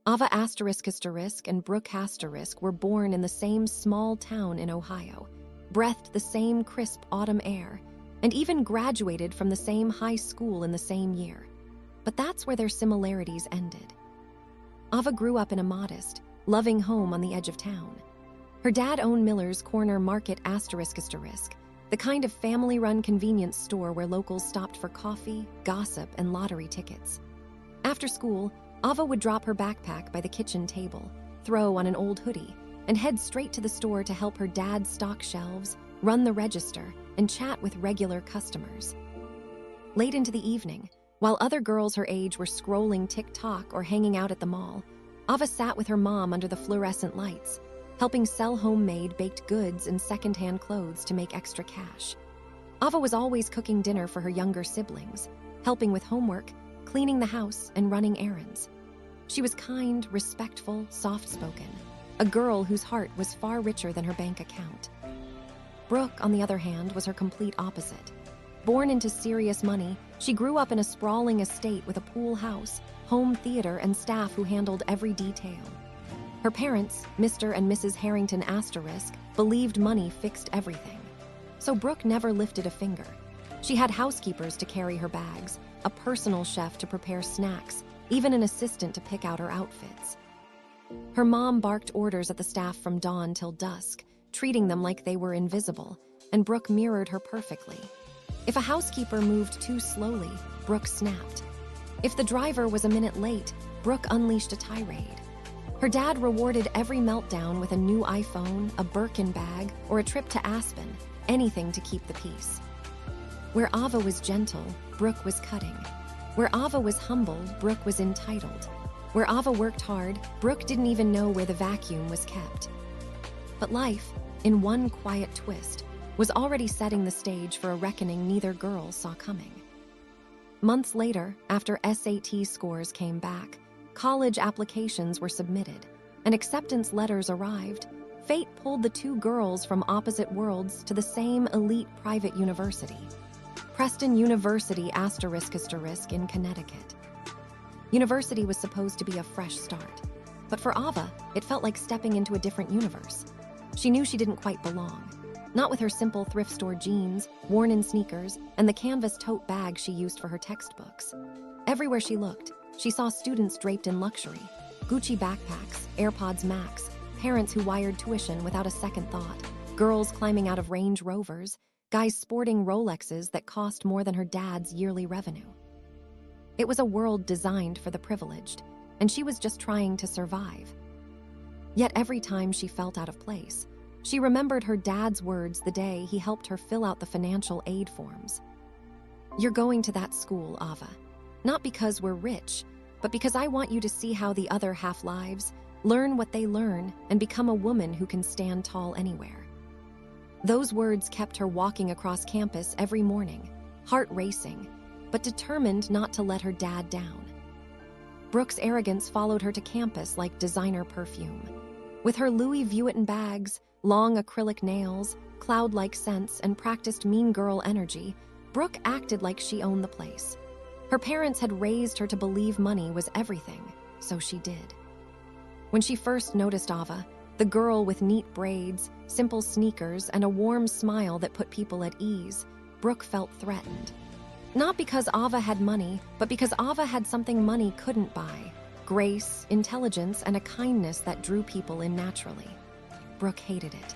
Ava *** and Brooke ** were born in the same small town in Ohio, breathed the same crisp autumn air, and even graduated from the same high school in the same year. But that's where their similarities ended. Ava grew up in a modest, loving home on the edge of town. Her dad owned Miller's Corner Market ***, the kind of family-run convenience store where locals stopped for coffee, gossip, and lottery tickets. After school, Ava would drop her backpack by the kitchen table, throw on an old hoodie, and head straight to the store to help her dad stock shelves, run the register, and chat with regular customers. Late into the evening, while other girls her age were scrolling TikTok or hanging out at the mall, Ava sat with her mom under the fluorescent lights, helping sell homemade baked goods and secondhand clothes to make extra cash. Ava was always cooking dinner for her younger siblings, helping with homework, cleaning the house, and running errands. She was kind, respectful, soft-spoken, a girl whose heart was far richer than her bank account. Brooke, on the other hand, was her complete opposite. Born into serious money, she grew up in a sprawling estate with a pool house, home theater, and staff who handled every detail. Her parents, Mr. and Mrs. Harrington ***, believed money fixed everything. So Brooke never lifted a finger. She had housekeepers to carry her bags, a personal chef to prepare snacks, even an assistant to pick out her outfits. Her mom barked orders at the staff from dawn till dusk, treating them like they were invisible, and Brooke mirrored her perfectly. If a housekeeper moved too slowly, Brooke snapped. If the driver was a minute late, Brooke unleashed a tirade. Her dad rewarded every meltdown with a new iPhone, a Birkin bag, or a trip to Aspen, anything to keep the peace. Where Ava was gentle, Brooke was cutting. Where Ava was humble, Brooke was entitled. Where Ava worked hard, Brooke didn't even know where the vacuum was kept. But life, in one quiet twist, was already setting the stage for a reckoning neither girl saw coming. Months later, after SAT scores came back, college applications were submitted, and acceptance letters arrived, fate pulled the two girls from opposite worlds to the same elite private university. Preston University *** in Connecticut. University was supposed to be a fresh start, but for Ava, it felt like stepping into a different universe. She knew she didn't quite belong, not with her simple thrift store jeans, worn-in sneakers, and the canvas tote bag she used for her textbooks. Everywhere she looked, she saw students draped in luxury, Gucci backpacks, AirPods Max, parents who wired tuition without a second thought, girls climbing out of Range Rovers, guys sporting Rolexes that cost more than her dad's yearly revenue. It was a world designed for the privileged, and she was just trying to survive. Yet every time she felt out of place, she remembered her dad's words the day he helped her fill out the financial aid forms. "You're going to that school, Ava. Not because we're rich, but because I want you to see how the other half lives, learn what they learn, and become a woman who can stand tall anywhere." Those words kept her walking across campus every morning, heart racing, but determined not to let her dad down. Brooke's arrogance followed her to campus like designer perfume. With her Louis Vuitton bags, long acrylic nails, cloud-like scents, and practiced mean girl energy, Brooke acted like she owned the place. Her parents had raised her to believe money was everything, so she did. When she first noticed Ava, the girl with neat braids, simple sneakers, and a warm smile that put people at ease, Brooke felt threatened. Not because Ava had money, but because Ava had something money couldn't buy: grace, intelligence, and a kindness that drew people in naturally. Brooke hated it.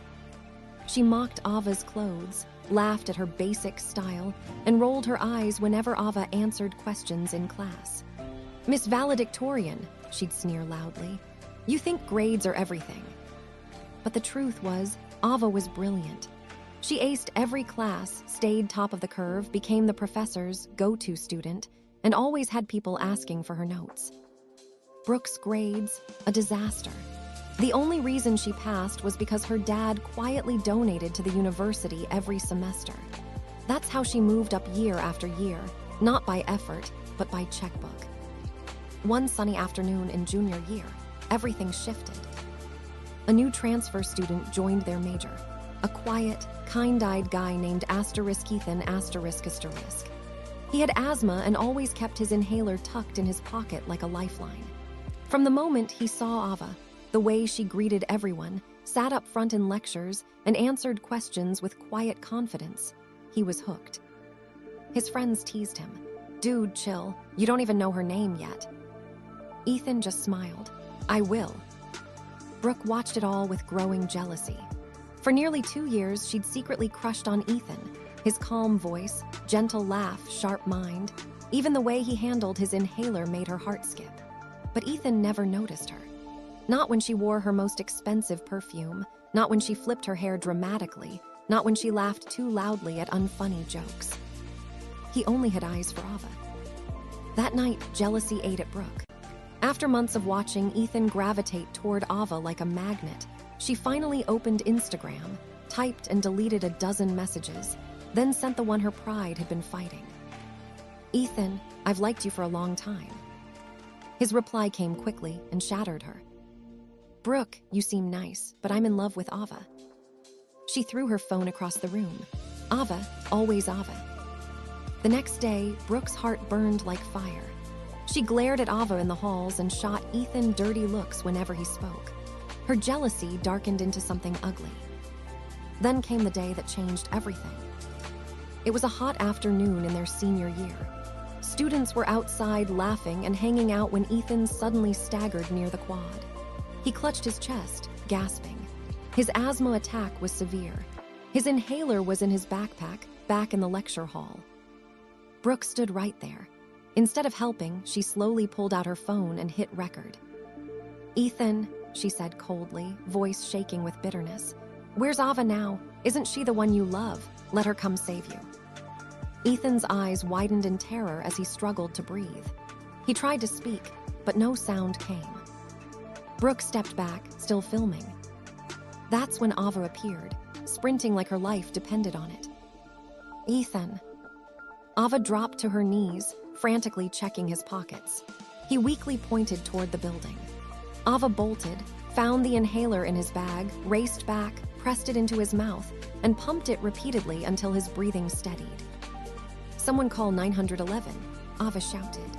She mocked Ava's clothes, laughed at her basic style, and rolled her eyes whenever Ava answered questions in class. "Miss Valedictorian," she'd sneer loudly, "you think grades are everything." But the truth was, Ava was brilliant. She aced every class, stayed top of the curve, became the professor's go-to student, and always had people asking for her notes. Brooke's grades, a disaster. The only reason she passed was because her dad quietly donated to the university every semester. That's how she moved up year after year, not by effort, but by checkbook. One sunny afternoon in junior year, everything shifted. A new transfer student joined their major, a quiet, kind-eyed guy named *Ethan*. He had asthma and always kept his inhaler tucked in his pocket like a lifeline. From the moment he saw Ava, the way she greeted everyone, sat up front in lectures, and answered questions with quiet confidence, he was hooked. His friends teased him. "Dude, chill. You don't even know her name yet." Ethan just smiled. "I will." Brooke watched it all with growing jealousy. For nearly 2 years, she'd secretly crushed on Ethan. His calm voice, gentle laugh, sharp mind. Even the way he handled his inhaler made her heart skip. But Ethan never noticed her. Not when she wore her most expensive perfume, not when she flipped her hair dramatically, not when she laughed too loudly at unfunny jokes. He only had eyes for Ava. That night, jealousy ate at Brooke. After months of watching Ethan gravitate toward Ava like a magnet, she finally opened Instagram, typed and deleted a dozen messages, then sent the one her pride had been fighting. "Ethan, I've liked you for a long time." His reply came quickly and shattered her. "Brooke, you seem nice, but I'm in love with Ava." She threw her phone across the room. Ava, always Ava. The next day, Brooke's heart burned like fire. She glared at Ava in the halls and shot Ethan dirty looks whenever he spoke. Her jealousy darkened into something ugly. Then came the day that changed everything. It was a hot afternoon in their senior year. Students were outside laughing and hanging out when Ethan suddenly staggered near the quad. He clutched his chest, gasping. His asthma attack was severe. His inhaler was in his backpack, back in the lecture hall. Brooke stood right there. Instead of helping, she slowly pulled out her phone and hit record. "Ethan," she said coldly, voice shaking with bitterness. "Where's Ava now? Isn't she the one you love? Let her come save you." Ethan's eyes widened in terror as he struggled to breathe. He tried to speak, but no sound came. Brooke stepped back, still filming. That's when Ava appeared, sprinting like her life depended on it. "Ethan." Ava dropped to her knees, frantically checking his pockets. He weakly pointed toward the building. Ava bolted, found the inhaler in his bag, raced back, pressed it into his mouth, and pumped it repeatedly until his breathing steadied. "Someone call 911, Ava shouted.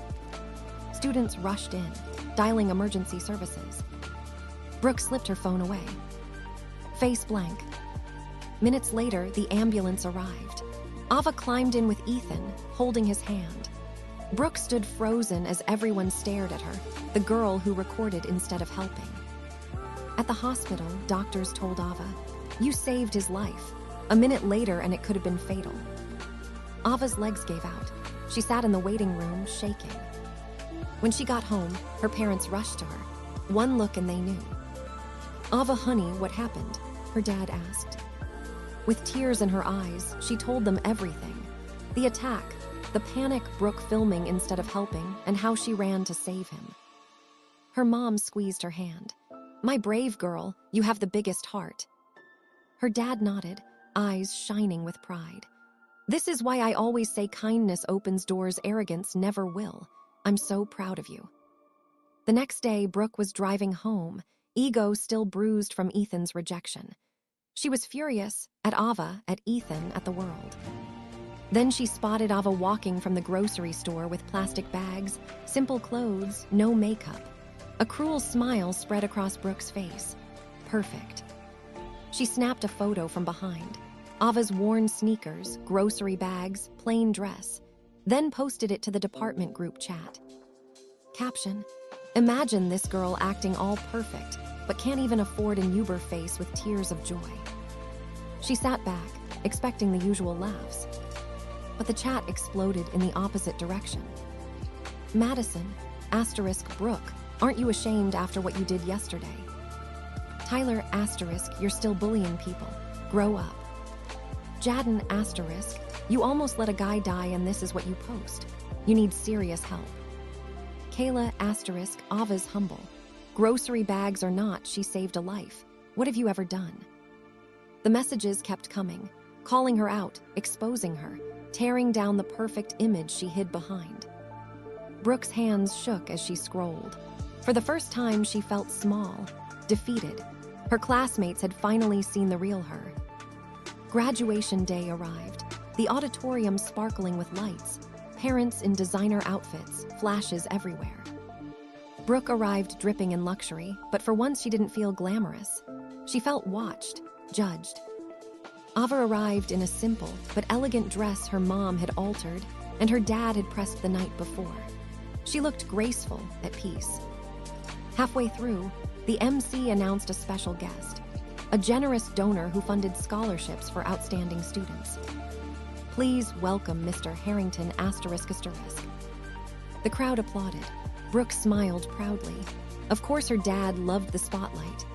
Students rushed in, dialing emergency services. Brooke slipped her phone away. Face blank. Minutes later, the ambulance arrived. Ava climbed in with Ethan, holding his hand. Brooke stood frozen as everyone stared at her, the girl who recorded instead of helping. At the hospital, doctors told Ava, "You saved his life." A minute later, and it could have been fatal. Ava's legs gave out. She sat in the waiting room, shaking. When she got home, her parents rushed to her. One look and they knew. "Ava, honey, what happened?" her dad asked. With tears in her eyes, she told them everything. The attack, the panic Brooke filming instead of helping, and how she ran to save him. Her mom squeezed her hand. "My brave girl, you have the biggest heart." Her dad nodded, eyes shining with pride. "This is why I always say kindness opens doors arrogance never will. I'm so proud of you." The next day, Brooke was driving home, ego still bruised from Ethan's rejection. She was furious, at Ava, at Ethan, at the world. Then she spotted Ava walking from the grocery store with plastic bags, simple clothes, no makeup. A cruel smile spread across Brooke's face. Perfect. She snapped a photo from behind. Ava's worn sneakers, grocery bags, plain dress, then posted it to the department group chat. Caption: "Imagine this girl acting all perfect, but can't even afford an Uber face with tears of joy." She sat back, expecting the usual laughs. But the chat exploded in the opposite direction. "Madison, Brooke, aren't you ashamed after what you did yesterday?" Tyler, you're still bullying people. Grow up. Jadden, you almost let a guy die and this is what you post. You need serious help. Kayla, Ava's humble. Grocery bags or not, she saved a life. What have you ever done? The messages kept coming, calling her out, exposing her, tearing down the perfect image she hid behind. Brooke's hands shook as she scrolled. For the first time, she felt small, defeated. Her classmates had finally seen the real her. Graduation day arrived, the auditorium sparkling with lights, parents in designer outfits, flashes everywhere. Brooke arrived dripping in luxury, but for once she didn't feel glamorous. She felt watched, judged. Ava arrived in a simple but elegant dress her mom had altered and her dad had pressed the night before. She looked graceful, at peace. Halfway through, the MC announced a special guest, a generous donor who funded scholarships for outstanding students. Please welcome Mr. Harrington ****. The crowd applauded. Brooke smiled proudly. Of course her dad loved the spotlight.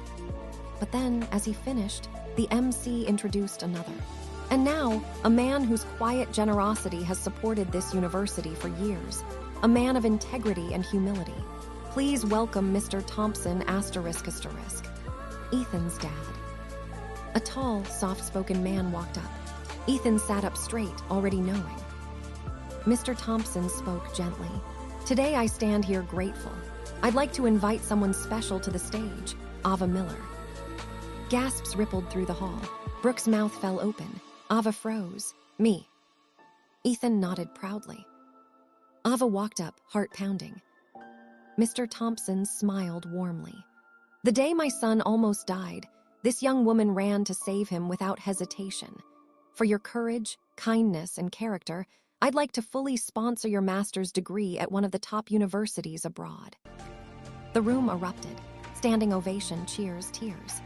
But then, as he finished, the MC introduced another. And now, a man whose quiet generosity has supported this university for years, a man of integrity and humility. Please welcome Mr. Thompson ****, Ethan's dad. A tall, soft-spoken man walked up. Ethan sat up straight, already knowing. Mr. Thompson spoke gently. Today I stand here grateful. I'd like to invite someone special to the stage, Ava Miller. Gasps rippled through the hall. Brooke's mouth fell open. Ava froze. Me. Ethan nodded proudly. Ava walked up, heart pounding. Mr. Thompson smiled warmly. The day my son almost died, this young woman ran to save him without hesitation. For your courage, kindness, and character, I'd like to fully sponsor your master's degree at one of the top universities abroad. The room erupted. Standing ovation, cheers, tears.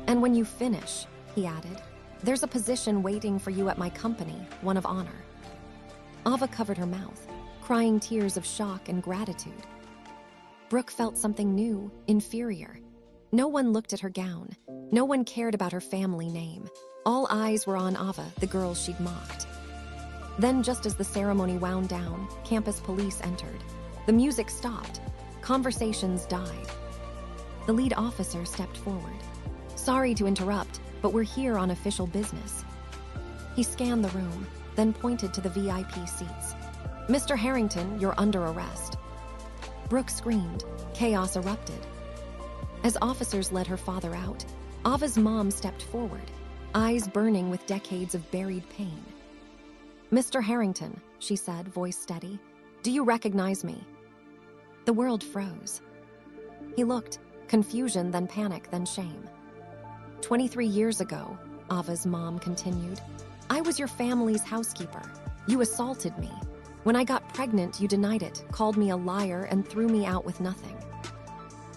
And when you finish, he added, there's a position waiting for you at my company, one of honor. Ava covered her mouth, crying tears of shock and gratitude. Brooke felt something new, inferior. No one looked at her gown. No one cared about her family name. All eyes were on Ava, the girl she'd mocked. Then, just as the ceremony wound down, campus police entered. The music stopped. Conversations died. The lead officer stepped forward. Sorry to interrupt, but we're here on official business. He scanned the room, then pointed to the VIP seats. Mr. Harrington, you're under arrest. Brooke screamed. Chaos erupted. As officers led her father out, Ava's mom stepped forward, eyes burning with decades of buried pain. Mr. Harrington, she said, voice steady, do you recognize me? The world froze. He looked, confusion, then panic, then shame. 23 years ago, Ava's mom continued, I was your family's housekeeper. You assaulted me. When I got pregnant, you denied it, called me a liar, and threw me out with nothing.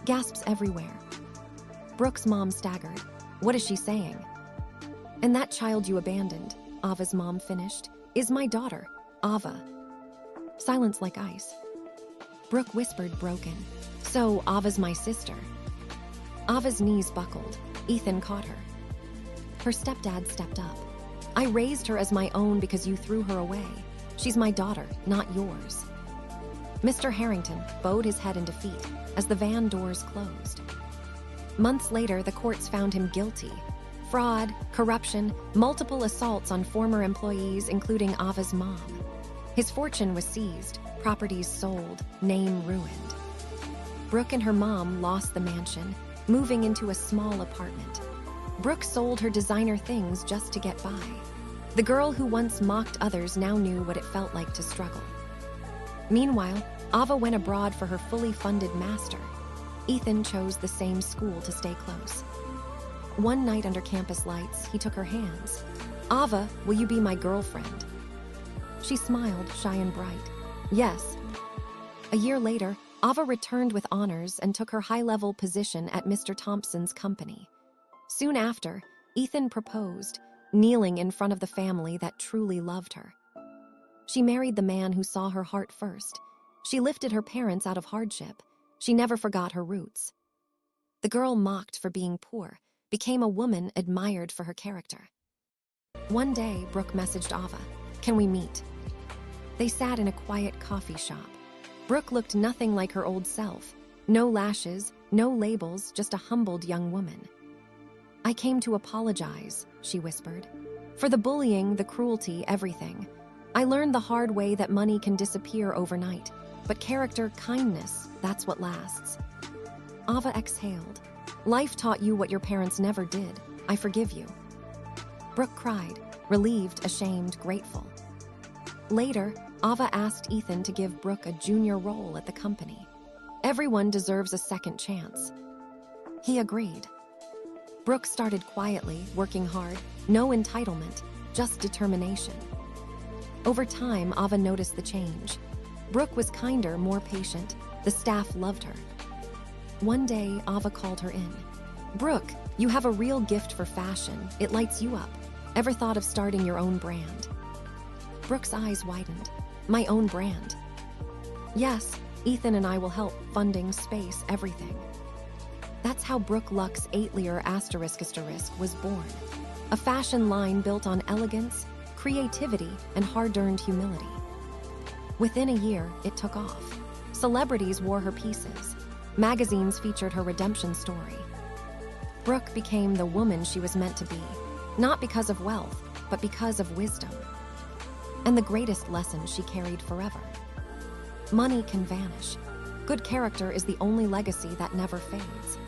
Gasps everywhere. Brooke's mom staggered. What is she saying? And that child you abandoned, Ava's mom finished, is my daughter, Ava. Silence like ice. Brooke whispered, broken. So, Ava's my sister. Ava's knees buckled. Ethan caught her. Her stepdad stepped up. I raised her as my own because you threw her away. She's my daughter, not yours. Mr. Harrington bowed his head in defeat as the van doors closed. Months later, the courts found him guilty. Fraud, corruption, multiple assaults on former employees, including Ava's mom. His fortune was seized, properties sold, name ruined. Brooke and her mom lost the mansion, moving into a small apartment. Brooke sold her designer things just to get by. The girl who once mocked others now knew what it felt like to struggle. Meanwhile, Ava went abroad for her fully funded master. Ethan chose the same school to stay close. One night under campus lights, he took her hands. Ava, will you be my girlfriend? She smiled, shy and bright. Yes. A year later, Ava returned with honors and took her high-level position at Mr. Thompson's company. Soon after, Ethan proposed, kneeling in front of the family that truly loved her. She married the man who saw her heart first. She lifted her parents out of hardship. She never forgot her roots. The girl mocked for being poor became a woman admired for her character. One day, Brooke messaged Ava, "Can we meet?" They sat in a quiet coffee shop. Brooke looked nothing like her old self. No lashes, no labels, just a humbled young woman. "I came to apologize," she whispered. "For the bullying, the cruelty, everything. I learned the hard way that money can disappear overnight, but character, kindness, that's what lasts." Ava exhaled. "Life taught you what your parents never did. I forgive you." Brooke cried, relieved, ashamed, grateful. Later, Ava asked Ethan to give Brooke a junior role at the company. Everyone deserves a second chance. He agreed. Brooke started quietly, working hard, no entitlement, just determination. Over time, Ava noticed the change. Brooke was kinder, more patient. The staff loved her. One day, Ava called her in. "Brooke, you have a real gift for fashion. It lights you up. Ever thought of starting your own brand?" Brooke's eyes widened. "My own brand?" "Yes, Ethan and I will help, funding, space, everything." That's how Brooke Luck's 8-layer *** was born. A fashion line built on elegance, creativity, and hard-earned humility. Within a year, it took off. Celebrities wore her pieces. Magazines featured her redemption story. Brooke became the woman she was meant to be, not because of wealth, but because of wisdom. And the greatest lesson she carried forever. Money can vanish. Good character is the only legacy that never fades.